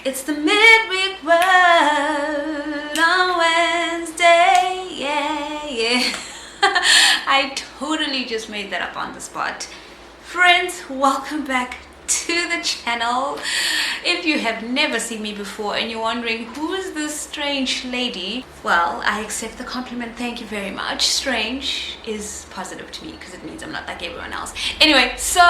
It's the midweek word on Wednesday. Yeah. I totally just made that up on the spot. Friends, welcome back to the channel. If you have never seen me before and you're wondering who is this strange lady, well, I accept the compliment. Thank you very much. Strange is positive to me because it means I'm not like everyone else. Anyway, so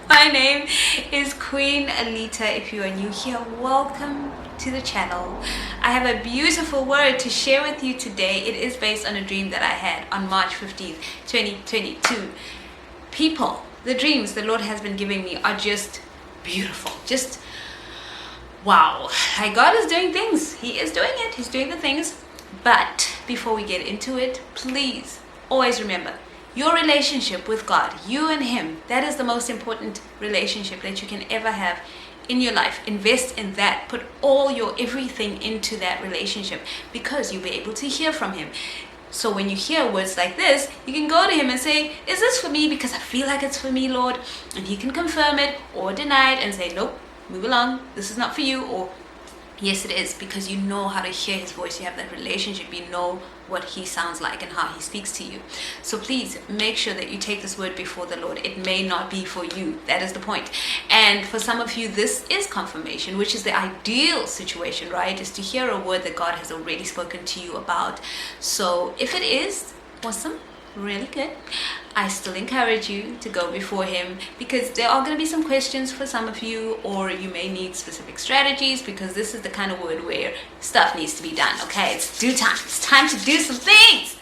my name is Queen Alita. If you are new here, welcome to the channel. I have a beautiful word to share with you today. It is based on a dream that I had on March 15th, 2022. People, the dreams the Lord has been giving me are just beautiful. Just wow. Like God is doing things. He is doing it. He's doing the things. But before we get into it, please always remember your relationship with God, you and Him, that is the most important relationship that you can ever have in your life. Invest in that. Put all your everything into that relationship because you'll be able to hear from Him. So when you hear words like this, you can go to Him and say, is this for me? Because I feel like it's for me, Lord. And He can confirm it or deny it and say, nope, move along. This is not for you. Or yes, it is, because you know how to hear His voice. You have that relationship. You know what He sounds like and how He speaks to you. So please make sure that you take this word before the Lord. It may not be for you. That is the point. And for some of you, this is confirmation, which is the ideal situation, right? Is to hear a word that God has already spoken to you about. So if it is, awesome. Really good. I still encourage you to go before Him because there are going to be some questions for some of you, or you may need specific strategies because this is the kind of word where stuff needs to be done. Okay, it's due time. It's time to do some things.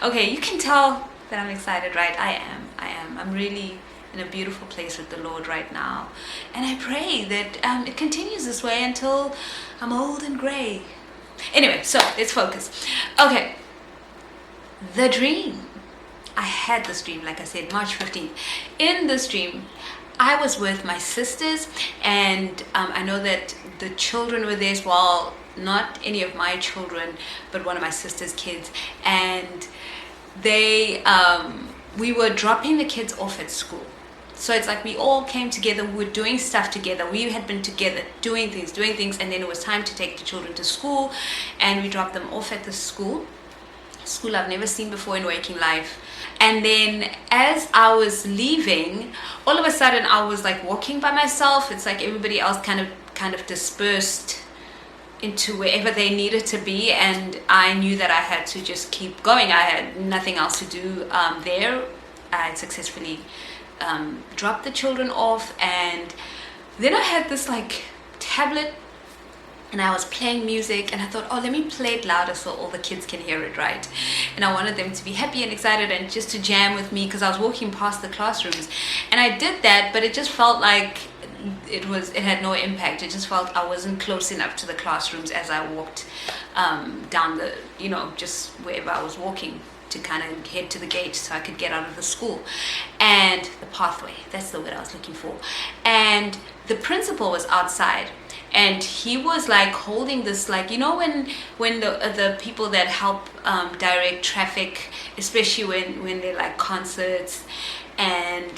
Okay, you can tell that I'm excited, right? I am. I'm really in a beautiful place with the Lord right now, and I pray that it continues this way until I'm old and gray. Anyway, so let's focus. Okay, the dream. I had this dream, like I said, March 15th. In this dream, I was with my sisters, and I know that the children were there as well. Not any of my children, but one of my sister's kids. And we were dropping the kids off at school. So it's like we all came together, we were doing stuff together. We had been together doing things, and then it was time to take the children to school, and we dropped them off at the school I've never seen before in waking life. And then as I was leaving, all of a sudden I was like walking by myself. It's like everybody else kind of dispersed into wherever they needed to be, and I knew that I had to just keep going. I had nothing else to do there. I had successfully dropped the children off, and then I had this like tablet, and I was playing music, and I thought, oh, let me play it louder so all the kids can hear it, right? And I wanted them to be happy and excited and just to jam with me because I was walking past the classrooms. And I did that, but it just felt like it had no impact. It just felt I wasn't close enough to the classrooms as I walked down the, just wherever I was walking to kind of head to the gate so I could get out of the school. And the pathway, that's the word I was looking for. And the principal was outside. And he was like holding this, like, when the people that help direct traffic, especially when they're like concerts and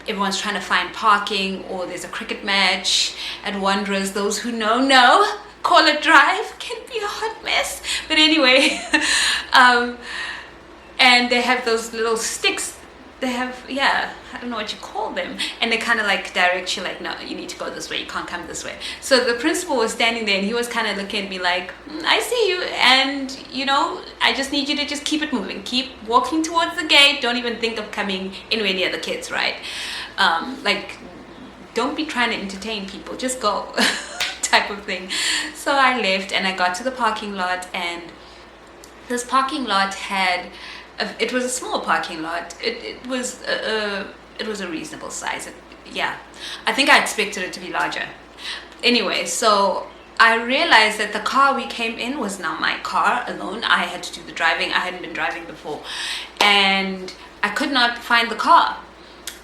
everyone's trying to find parking, or there's a cricket match at Wanderers, those who know, call it drive, can be a hot mess. But anyway, and they have those little sticks. They have, I don't know what you call them, and they kind of like direct you, like, no, you need to go this way, you can't come this way. So the principal was standing there, and he was kind of looking at me like, I see you, and I just need you to just keep it moving, keep walking towards the gate, don't even think of coming anywhere near the kids, right? Like, don't be trying to entertain people, just go type of thing. So I left, and I got to the parking lot, and this parking lot had, it was a small parking lot. It was a reasonable size. I think I expected it to be larger. Anyway, so I realized that the car we came in was now my car alone. I had to do the driving. I hadn't been driving before, and I could not find the car.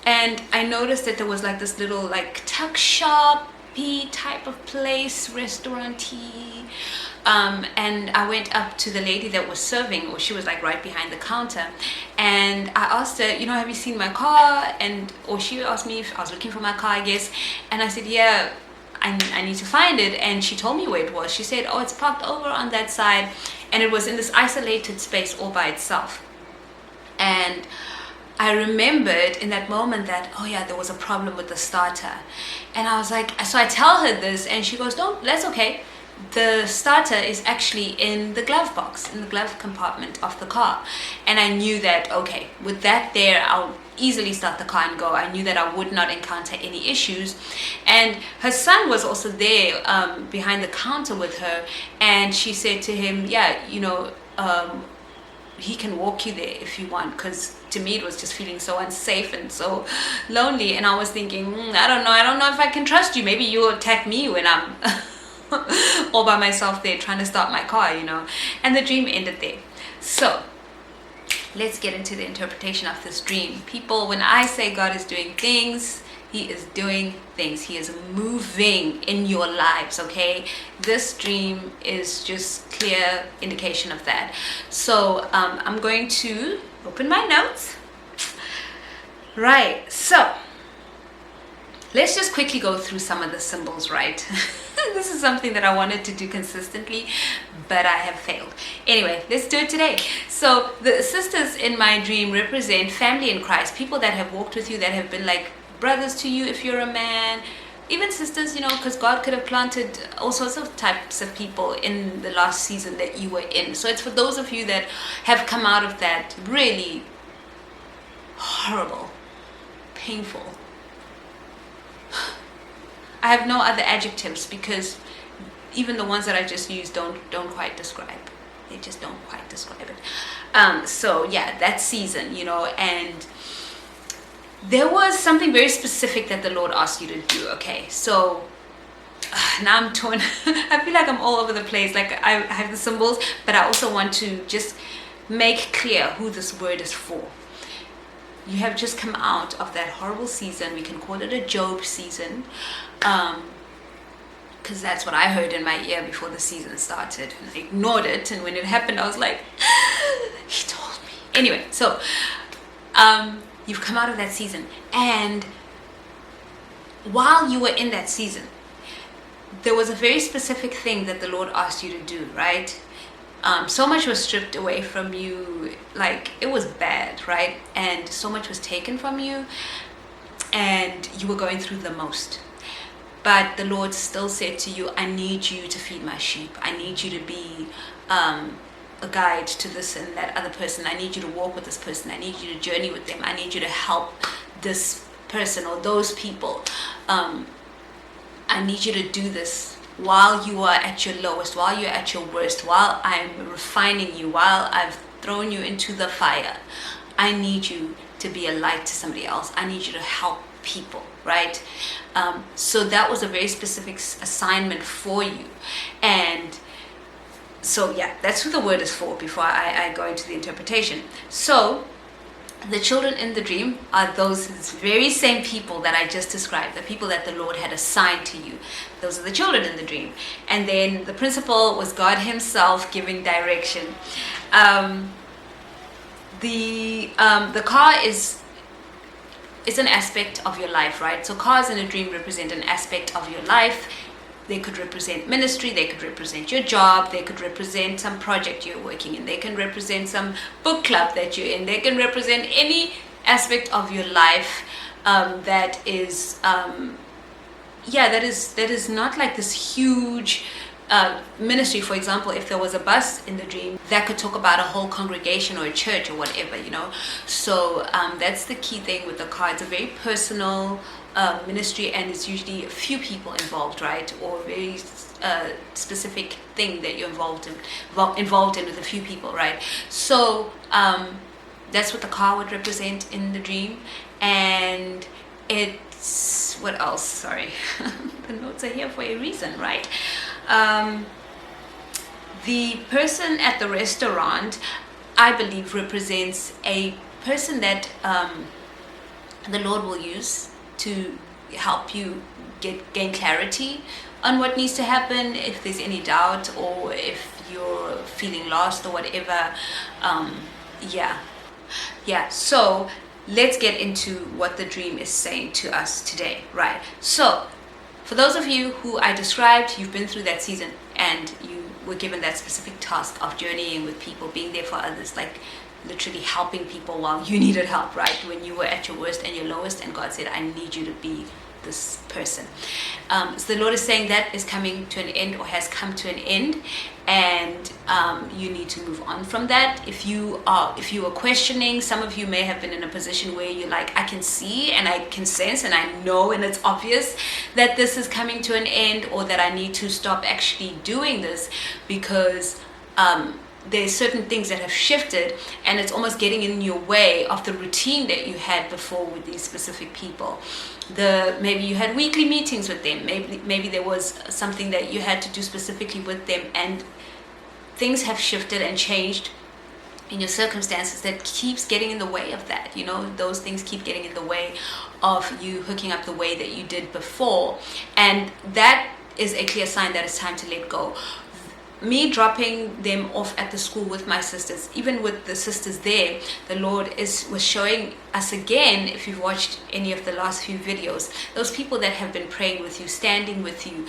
And I noticed that there was like this little like tuck shop-y type of place, restaurant-y. And I went up to the lady that was serving, or she was like right behind the counter, and I asked her, have you seen my car? Or she asked me if I was looking for my car, I guess. And I said, yeah, I need to find it. And she told me where it was. She said, oh, it's parked over on that side, and it was in this isolated space all by itself. And I remembered in that moment that, oh yeah, there was a problem with the starter. And I was like, so I tell her this, and she goes, no, that's okay. The starter is actually in the glove box, in the glove compartment of the car. And I knew that, okay, with that there, I'll easily start the car and go. I knew that I would not encounter any issues. And her son was also there behind the counter with her, and she said to him, yeah, he can walk you there if you want, because to me it was just feeling so unsafe and so lonely. And I was thinking, I don't know if I can trust you. Maybe you'll attack me when I'm all by myself there trying to start my car, And the dream ended there. So let's get into the interpretation of this dream. People, when I say God is doing things, He is doing things. He is moving in your lives, okay? This dream is just clear indication of that. So I'm going to open my notes. Right, so let's just quickly go through some of the symbols, right? This is something that I wanted to do consistently, but I have failed. Anyway, let's do it today. So the sisters in my dream represent family in Christ, people that have walked with you, that have been like brothers to you if you're a man, even sisters, because God could have planted all sorts of types of people in the last season that you were in. So it's for those of you that have come out of that really horrible, painful, I have no other adjectives, because even the ones that I just used don't quite describe. They just don't quite describe it. So yeah, that season, and there was something very specific that the Lord asked you to do. Okay, so now I'm torn. I feel like I'm all over the place. Like I have the symbols, but I also want to just make clear who this word is for. You have just come out of that horrible season. We can call it a Job season, because that's what I heard in my ear before the season started, and I ignored it. And when it happened, I was like, he told me. Anyway, so you've come out of that season, and while you were in that season, there was a very specific thing that the Lord asked you to do, right? So much was stripped away from you, like it was bad, right? And so much was taken from you, and you were going through the most. But the Lord still said to you, I need you to feed my sheep. I need you to be a guide to this and that other person. I need you to walk with this person. I need you to journey with them. I need you to help this person or those people. I need you to do this while you are at your lowest, while you're at your worst, while I'm refining you, while I've thrown you into the fire. I need you to be a light to somebody else. I need you to help people, right? So that was a very specific assignment for you. And so yeah, that's who the word is for before I go into the interpretation. So the children in the dream are those very same people that I just described, the people that the Lord had assigned to you. Those are the children in the dream. And then the principal was God himself giving direction. The car is an aspect of your life, right? So cars in a dream represent an aspect of your life. They could represent ministry, they could represent your job, they could represent some project you're working in, they can represent some book club that you're in, they can represent any aspect of your life that is not like this huge ministry. For example, if there was a bus in the dream that could talk about a whole congregation or a church or whatever, so that's the key thing with the car. It's a very personal ministry, and it's usually a few people involved, right? Or a very specific thing that you're involved in with a few people, right? So that's what the car would represent in the dream. And it's, what else? Sorry, the notes are here for a reason, right? The person at the restaurant, I believe, represents a person that the Lord will use to help you gain clarity on what needs to happen, if there's any doubt or if you're feeling lost or whatever. So let's get into what the dream is saying to us today, right? So For those of you who I described, you've been through that season and you were given that specific task of journeying with people, being there for others, like literally helping people while you needed help, right? When you were at your worst and your lowest, and God said, I need you to be this person. So the Lord is saying that is coming to an end, or has come to an end, and you need to move on from that. If you are questioning, some of you may have been in a position where you're like, I can see and I can sense and I know and it's obvious that this is coming to an end, or that I need to stop actually doing this because there's certain things that have shifted and it's almost getting in your way of the routine that you had before with these specific people. Maybe you had weekly meetings with them, maybe there was something that you had to do specifically with them, and things have shifted and changed in your circumstances that keeps getting in the way of that. Those things keep getting in the way of you hooking up the way that you did before, and that is a clear sign that it's time to let go. Me dropping them off at the school with my sisters, even with the sisters there, the Lord was showing us again, if you've watched any of the last few videos, those people that have been praying with you, standing with you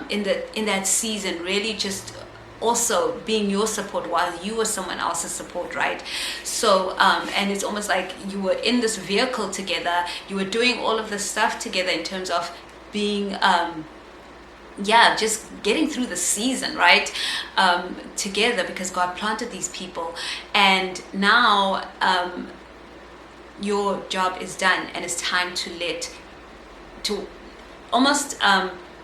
in that season, really just also being your support while you were someone else's support, right? So and it's almost like you were in this vehicle together, you were doing all of this stuff together in terms of being just getting through the season, right? Together, because God planted these people, and now your job is done, and it's time to almost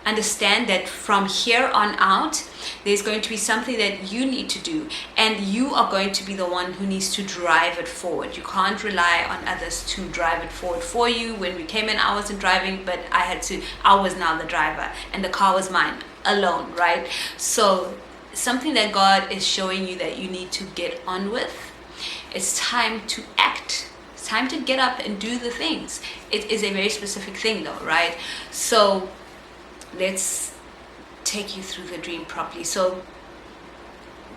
understand that from here on out, there's going to be something that you need to do, and you are going to be the one who needs to drive it forward. You can't rely on others to drive it forward for you. When we came in, I wasn't driving, but I was now the driver, and the car was mine alone, right? So something that God is showing you that you need to get on with. It's time to act. It's time to get up and do the things. It is a very specific thing though, right? So let's take you through the dream properly. So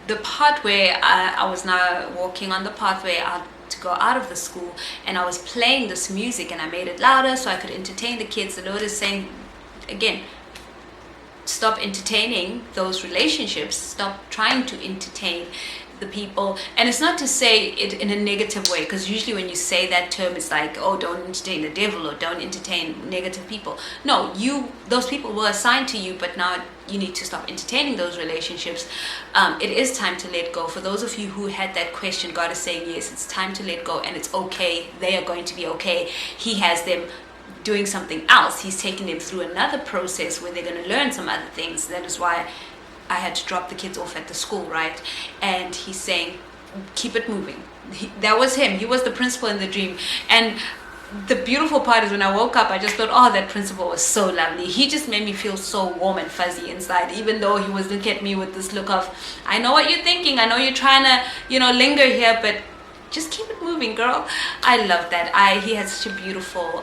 the part where I was now walking on the pathway out to go out of the school, and I was playing this music, and I made it louder so I could entertain the kids. The Lord is saying again, stop entertaining those relationships, stop trying to entertain the people. And it's not to say it in a negative way, because usually when you say that term, it's like, oh, don't entertain the devil, or don't entertain negative people. No, those people were assigned to you, but now you need to stop entertaining those relationships. It is time to let go. For those of you who had that question, God is saying, yes, it's time to let go, and it's okay. They are going to be okay. He has them doing something else. He's taking them through another process where they're going to learn some other things. That is why I had to drop the kids off at the school, right? And he's saying, keep it moving. That was him. He was the principal in the dream. And the beautiful part is when I woke up, I just thought, oh, that principal was so lovely. He just made me feel so warm and fuzzy inside, even though he was looking at me with this look of, I know what you're thinking. I know you're trying to, linger here, but just keep it moving, girl. I love that. He had such a beautiful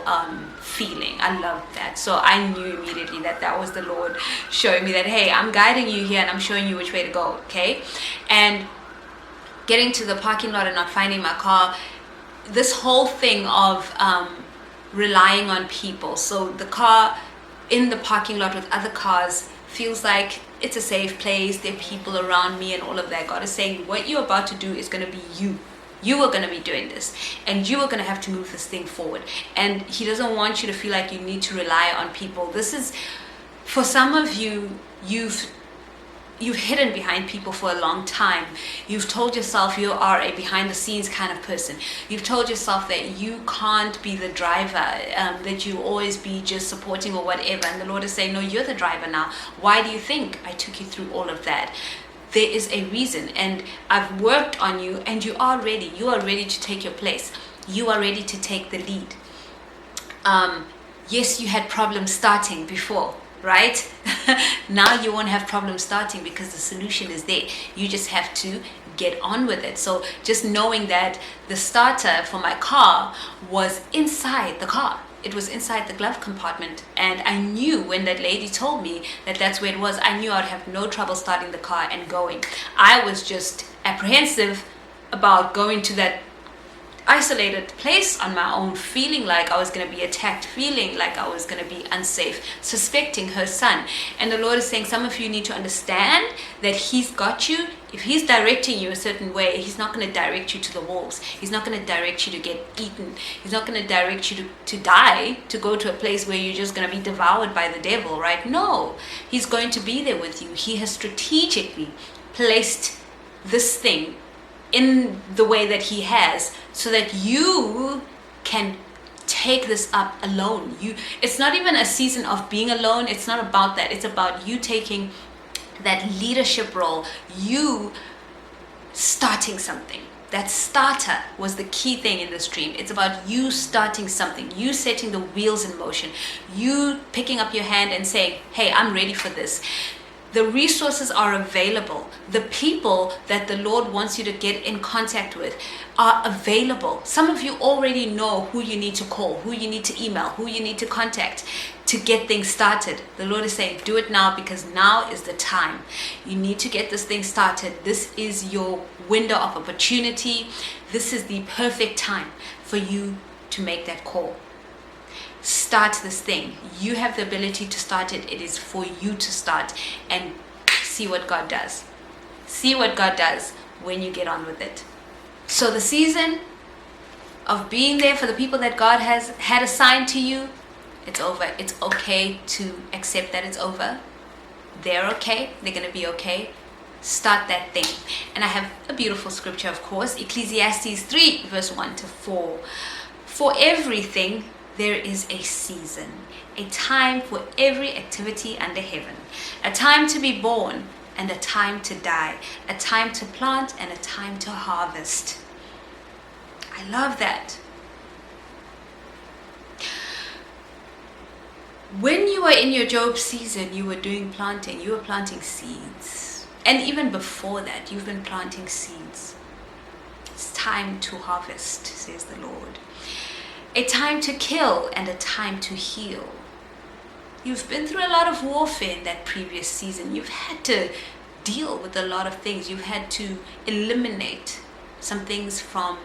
feeling. I love that. So I knew immediately that was the Lord showing me that, hey, I'm guiding you here and I'm showing you which way to go, okay? And getting to the parking lot and not finding my car, this whole thing of relying on people. So the car in the parking lot with other cars feels like it's a safe place. There are people around me and all of that. God is saying, what you're about to do is going to be you. You are going to be doing this, and you are going to have to move this thing forward. And he doesn't want you to feel like you need to rely on people. This is, for some of you, you've hidden behind people for a long time. You've told yourself you are a behind the scenes kind of person. You've told yourself that you can't be the driver, that you always be just supporting or whatever. And the Lord is saying, no, you're the driver now. Why do you think I took you through all of that? There is a reason, and I've worked on you, and you are ready. You are ready to take your place. You are ready to take the lead. Yes, you had problems starting before, right? Now you won't have problems starting because the solution is there. You just have to get on with it. So just knowing that the starter for my car was inside the car. It was inside the glove compartment, and I knew when that lady told me that that's where it was, I knew I'd have no trouble starting the car and going. I was just apprehensive about going to that isolated place on my own, feeling like I was going to be attacked, feeling like I was going to be unsafe, suspecting her son. And the Lord is saying, some of you need to understand that he's got you. If he's directing you a certain way, he's not going to direct you to the wolves. He's not going to direct you to get eaten. He's not going to direct you to die, to go to a place where you're just going to be devoured by the devil, right? No, he's going to be there with you. He has strategically placed this thing in the way that he has, so that you can take this up alone. It's not even a season of being alone. It's not about that. It's about you taking that leadership role, you starting something. That starter was the key thing in this dream. It's about you starting something, you setting the wheels in motion, you picking up your hand and saying, hey, I'm ready for this. The resources are available. The people that the Lord wants you to get in contact with are available. Some of you already know who you need to call, who you need to email, who you need to contact to get things started. The Lord is saying, do it now, because now is the time. You need to get this thing started. This is your window of opportunity. This is the perfect time for you to make that call. Start this thing. You have the ability to start it. It is for you to start, and see what God does. See what God does when you get on with it. So the season of being there for the people that God has had assigned to you, it's over. It's okay to accept that it's over. They're okay. They're going to be okay. Start that thing. And I have a beautiful scripture, of course, Ecclesiastes 3 verse 1 to 4. For everything there is a season, a time for every activity under heaven, a time to be born and a time to die, a time to plant and a time to harvest. I love that. When you were in your Job season, you were doing planting, you were planting seeds. And even before that, you've been planting seeds. It's time to harvest, says the Lord. A time to kill and a time to heal. You've been through a lot of warfare in that previous season. You've had to deal with a lot of things. You've had to eliminate some things from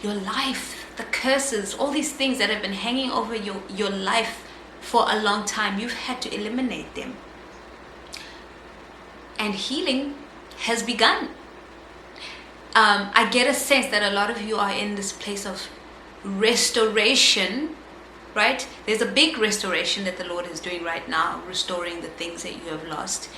your life, the curses, all these things that have been hanging over your life for a long time. You've had to eliminate them. And healing has begun. I get a sense that a lot of you are in this place of restoration, right? There's a big restoration that the Lord is doing right now, restoring the things that you have lost.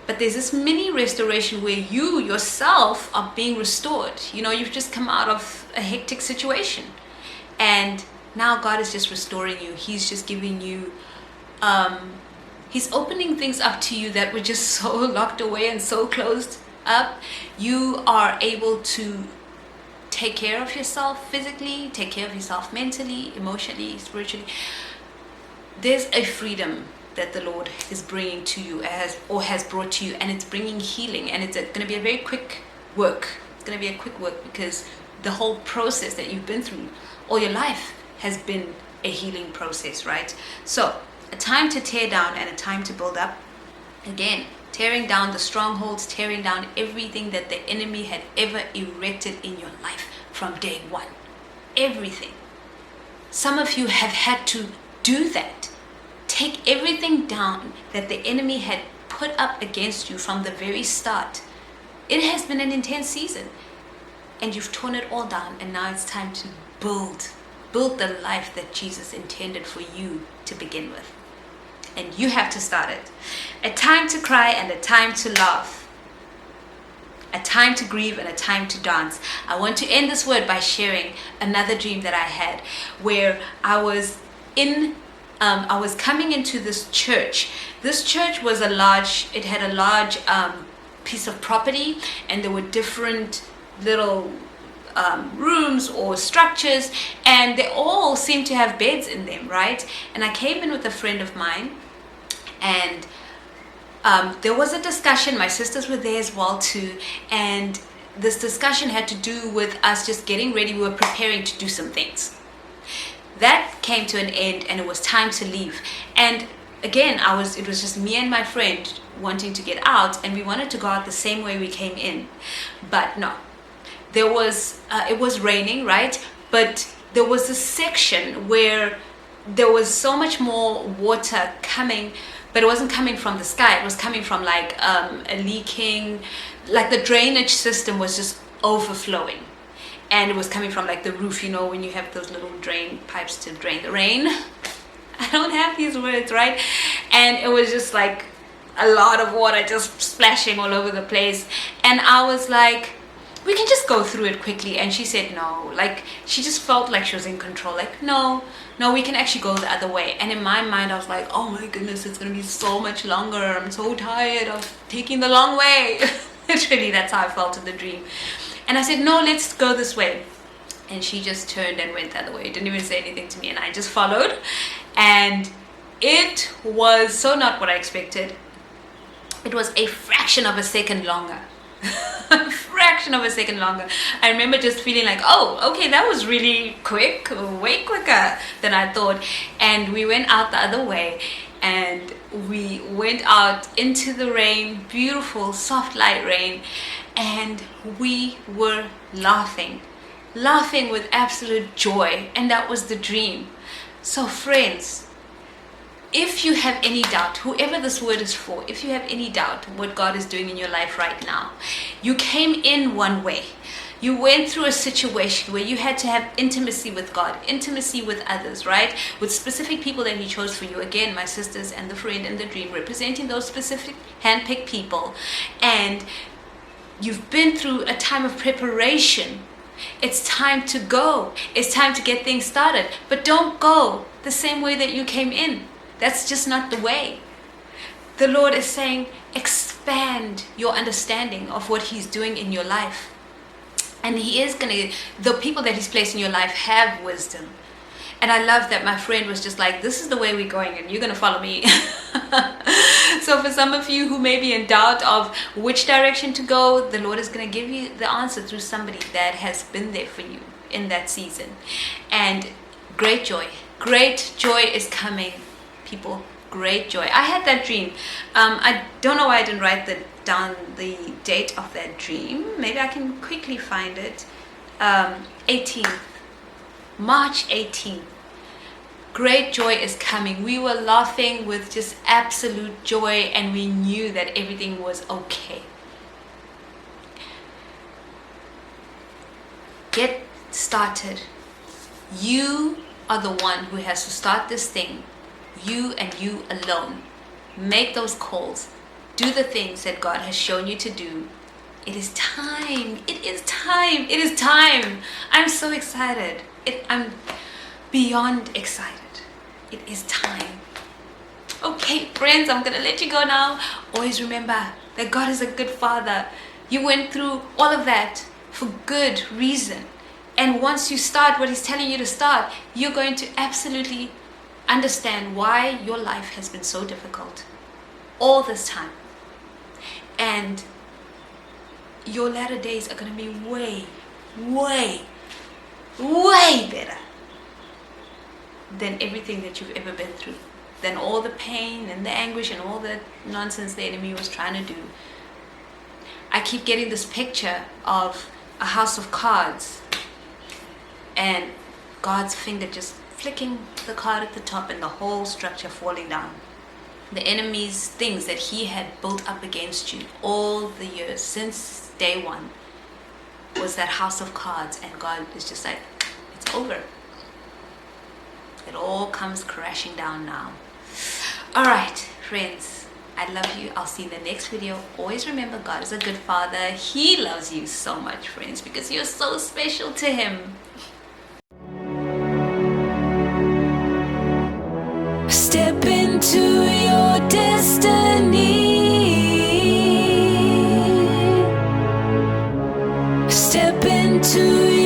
But there's this mini restoration where you yourself are being restored. You know, you've just come out of a hectic situation, and now God is just restoring you. He's just giving you He's opening things up to you that were just so locked away and so closed up. You are able to take care of yourself physically, take care of yourself mentally, emotionally, spiritually. There's a freedom that the Lord is bringing to you, has brought to you, and it's bringing healing. And it's going to be a very quick work. It's going to be a quick work because the whole process that you've been through all your life has been a healing process, right? So a time to tear down and a time to build up. Again, tearing down the strongholds, tearing down everything that the enemy had ever erected in your life from day one. Everything. Some of you have had to do that. Take everything down that the enemy had put up against you from the very start. It has been an intense season, and you've torn it all down, and now it's time to build the life that Jesus intended for you to begin with. And you have to start it. A time to cry and a time to laugh. A time to grieve and a time to dance. I want to end this word by sharing another dream that I had, where I was coming into this church. This church was it had a large piece of property, and there were different little rooms or structures, and they all seemed to have beds in them, right? And I came in with a friend of mine, and there was a discussion. My sisters were there as well too, and this discussion had to do with us just getting ready. We were preparing to do some things. That came to an end, and it was time to leave. And again, it was just me and my friend wanting to get out, and we wanted to go out the same way we came in. But no, there was it was raining, right? But there was a section where there was so much more water coming, but it wasn't coming from the sky. It was coming from like a leaking, like the drainage system was just overflowing, and it was coming from like the roof, you know, when you have those little drain pipes to drain the rain. I don't have these words, right? And it was just like a lot of water just splashing all over the place. And I was like, we can just go through it quickly. And she said no. Like, she just felt like she was in control. Like, no, we can actually go the other way. And in my mind, I was like, oh my goodness, it's gonna be so much longer. I'm so tired of taking the long way. Literally, that's how I felt in the dream. And I said, no, let's go this way. And she just turned and went the other way. Didn't even say anything to me. And I just followed. And it was so not what I expected. It was a fraction of a second longer. A fraction of a second longer. I remember just feeling like, oh, okay, that was really quick, way quicker than I thought. And we went out the other way, and we went out into the rain, beautiful, soft, light rain, and we were laughing with absolute joy. And that was the dream. So friends, if you have any doubt, whoever this word is for, if you have any doubt what God is doing in your life right now, you came in one way. You went through a situation where you had to have intimacy with God, intimacy with others, right? With specific people that He chose for you. Again, my sisters and the friend and the dream, representing those specific handpicked people. And you've been through a time of preparation. It's time to go. It's time to get things started. But don't go the same way that you came in. That's just not the way. The Lord is saying, expand your understanding of what He's doing in your life. And He is going to, the people that He's placed in your life have wisdom. And I love that my friend was just like, this is the way we're going and you're going to follow me. So for some of you who may be in doubt of which direction to go, the Lord is going to give you the answer through somebody that has been there for you in that season. And great joy is coming, people. Great joy. I had that dream. I don't know why I didn't write down the date of that dream. Maybe I can quickly find it. 18th, March 18th. Great joy is coming. We were laughing with just absolute joy, and we knew that everything was okay. Get started. You are the one who has to start this thing. You and you alone. Make those calls. Do the things that God has shown you to do. It is time. It is time. It is time. I'm so excited. I'm beyond excited. It is time. Okay, friends, I'm going to let you go now. Always remember that God is a good Father. You went through all of that for good reason. And once you start what He's telling you to start, you're going to absolutely understand why your life has been so difficult all this time. And your latter days are going to be way, way, way better than everything that you've ever been through, than all the pain and the anguish and all the nonsense the enemy was trying to do. I keep getting this picture of a house of cards and God's finger just flicking the card at the top and the whole structure falling down. The enemy's things that he had built up against you all the years since day one was that house of cards, and God is just like, it's over. It all comes crashing down now. All right, friends, I love you. I'll see you in the next video. Always remember, God is a good Father. He loves you so much, friends, because you're so special to Him. Step into your destiny. Step into